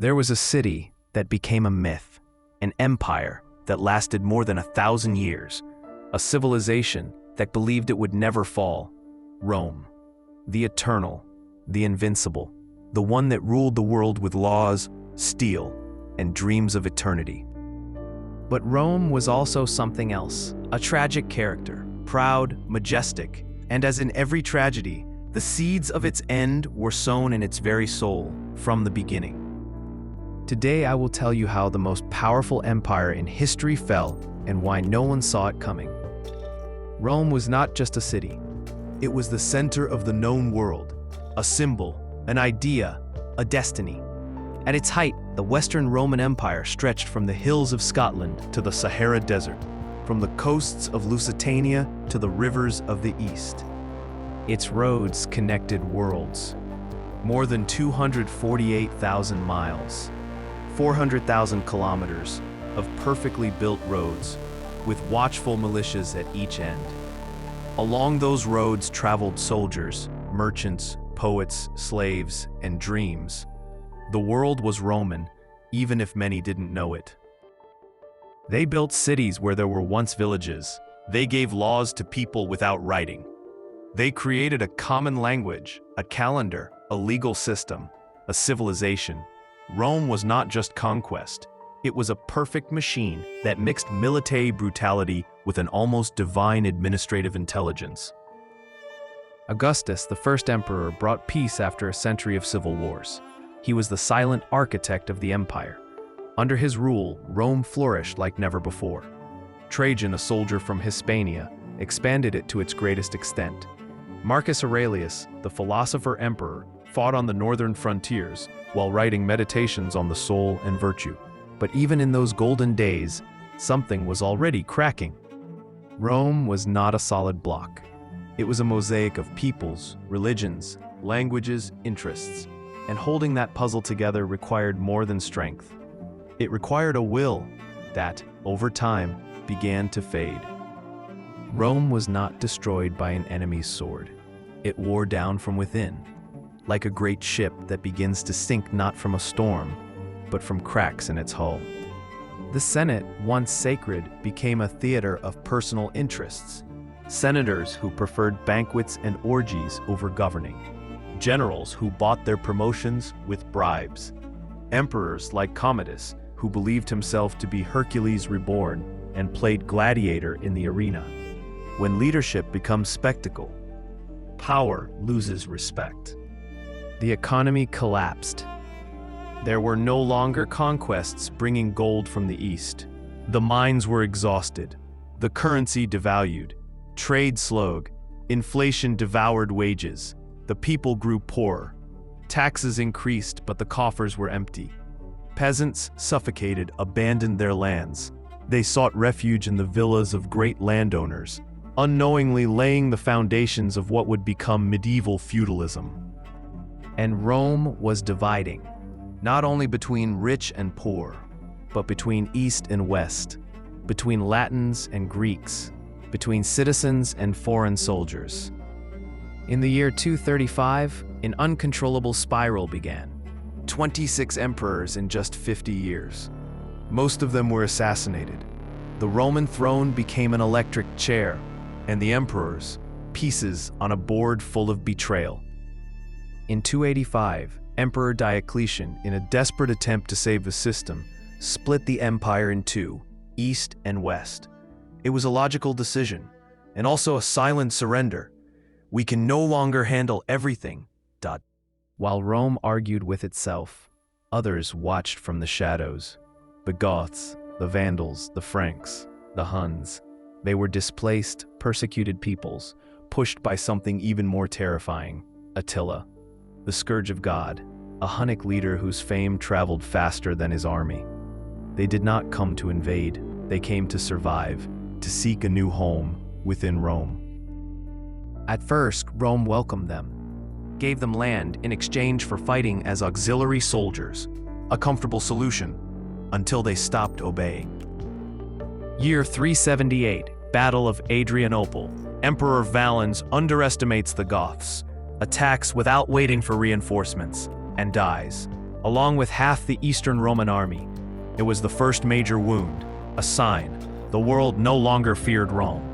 There was a city that became a myth, an empire that lasted more than 1,000 years, a civilization that believed it would never fall. Rome, the eternal, the invincible, the one that ruled the world with laws, steel, and dreams of eternity. But Rome was also something else, a tragic character, proud, majestic, and as in every tragedy, the seeds of its end were sown in its very soul from the beginning. Today I will tell you how the most powerful empire in history fell and why no one saw it coming. Rome was not just a city. It was the center of the known world, a symbol, an idea, a destiny. At its height, the Western Roman Empire stretched from the hills of Scotland to the Sahara Desert, from the coasts of Lusitania to the rivers of the East. Its roads connected worlds. More than 248,000 miles, 400,000 kilometers of perfectly built roads, with watchful militias at each end. Along those roads traveled soldiers, merchants, poets, slaves, and dreams. The world was Roman, even if many didn't know it. They built cities where there were once villages. They gave laws to people without writing. They created a common language, a calendar, a legal system, a civilization. Rome was not just conquest. It was a perfect machine that mixed military brutality with an almost divine administrative intelligence. Augustus, the first emperor, brought peace after a century of civil wars. He was the silent architect of the empire. Under his rule, Rome flourished like never before. Trajan, a soldier from Hispania, expanded it to its greatest extent. Marcus Aurelius, the philosopher-emperor, fought on the northern frontiers while writing meditations on the soul and virtue. But even in those golden days, something was already cracking. Rome was not a solid block. It was a mosaic of peoples, religions, languages, interests, and holding that puzzle together required more than strength. It required a will that, over time, began to fade. Rome was not destroyed by an enemy's sword. It wore down from within, like a great ship that begins to sink not from a storm, but from cracks in its hull. The Senate, once sacred, became a theater of personal interests. Senators who preferred banquets and orgies over governing. Generals who bought their promotions with bribes. Emperors like Commodus, who believed himself to be Hercules reborn and played gladiator in the arena. When leadership becomes spectacle, power loses respect. The economy collapsed. There were no longer conquests bringing gold from the east. The mines were exhausted. The currency devalued. Trade slowed. Inflation devoured wages. The people grew poorer. Taxes increased, but the coffers were empty. Peasants, suffocated, abandoned their lands. They sought refuge in the villas of great landowners, unknowingly laying the foundations of what would become medieval feudalism. And Rome was dividing, not only between rich and poor, but between East and West, between Latins and Greeks, between citizens and foreign soldiers. In the year 235, an uncontrollable spiral began. 26 emperors in just 50 years. Most of them were assassinated. The Roman throne became an electric chair, and the emperors, pieces on a board full of betrayal. In 285, Emperor Diocletian, in a desperate attempt to save the system, split the empire in two, East and West. It was a logical decision, and also a silent surrender. We can no longer handle everything. While Rome argued with itself, others watched from the shadows. The Goths, the Vandals, the Franks, the Huns. They were displaced, persecuted peoples, pushed by something even more terrifying, Attila, the scourge of God, a Hunnic leader whose fame traveled faster than his army. They did not come to invade, they came to survive, to seek a new home within Rome. At first, Rome welcomed them, gave them land in exchange for fighting as auxiliary soldiers, a comfortable solution, until they stopped obeying. Year 378, Battle of Adrianople. Emperor Valens underestimates the Goths, attacks without waiting for reinforcements, and dies. along with half the Eastern Roman army. It was the first major wound, a sign the world no longer feared Rome.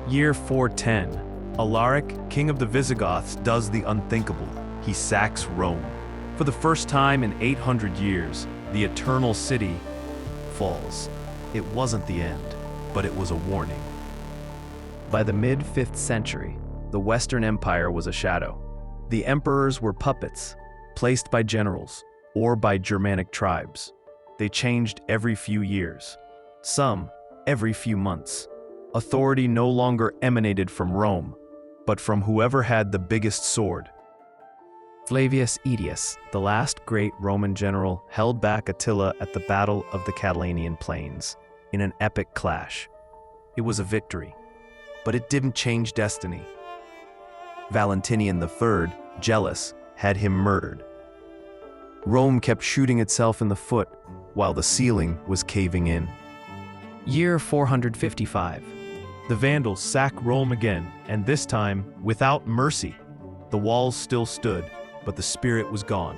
Year 410. Alaric, king of the Visigoths, does the unthinkable. He sacks Rome. For the first time in 800 years, the Eternal City falls. It wasn't the end, but it was a warning. By the mid-5th century, the Western Empire was a shadow. The emperors were puppets, placed by generals or by Germanic tribes. They changed every few years, some every few months. Authority no longer emanated from Rome, but from whoever had the biggest sword. Flavius Aetius, the last great Roman general, held back Attila at the Battle of the Catalaunian Plains in an epic clash. It was a victory, but it didn't change destiny. Valentinian III, jealous, had him murdered. Rome kept shooting itself in the foot while the ceiling was caving in. Year 455. The Vandals sack Rome again, and this time without mercy. The walls still stood, but the spirit was gone.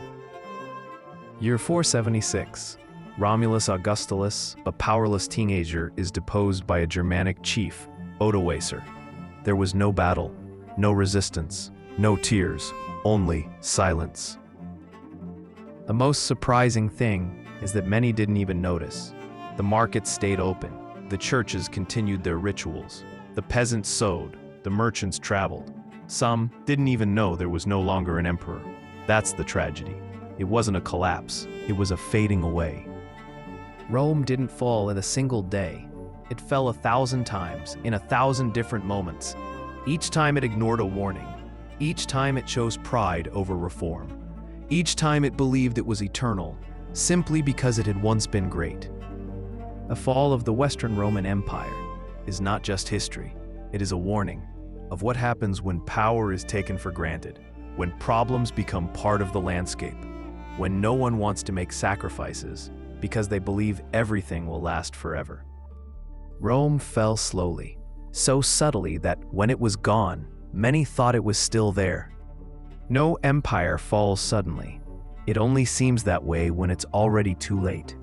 Year 476. Romulus Augustulus, a powerless teenager, is deposed by a Germanic chief, Odoacer. There was no battle, no resistance, no tears, only silence. The most surprising thing is that many didn't even notice. The markets stayed open, the churches continued their rituals, the peasants sowed, the merchants traveled. Some didn't even know there was no longer an emperor. That's the tragedy. It wasn't a collapse, it was a fading away. Rome didn't fall in a single day. It fell 1,000 times, in 1,000 different moments. Each time it ignored a warning. Each time it chose pride over reform. Each time it believed it was eternal, simply because it had once been great. The fall of the Western Roman Empire is not just history. It is a warning of what happens when power is taken for granted, when problems become part of the landscape, when no one wants to make sacrifices because they believe everything will last forever. Rome fell slowly, so subtly that when it was gone, many thought it was still there. No empire falls suddenly. It only seems that way when it's already too late.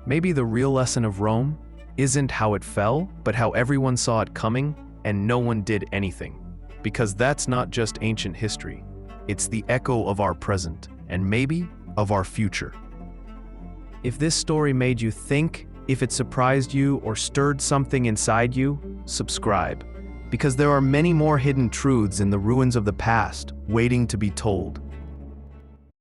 Maybe the real lesson of Rome isn't how it fell, but how everyone saw it coming and no one did anything. Because that's not just ancient history. It's the echo of our present, and maybe of our future. If this story made you think, if it surprised you or stirred something inside you, subscribe. Because there are many more hidden truths in the ruins of the past waiting to be told.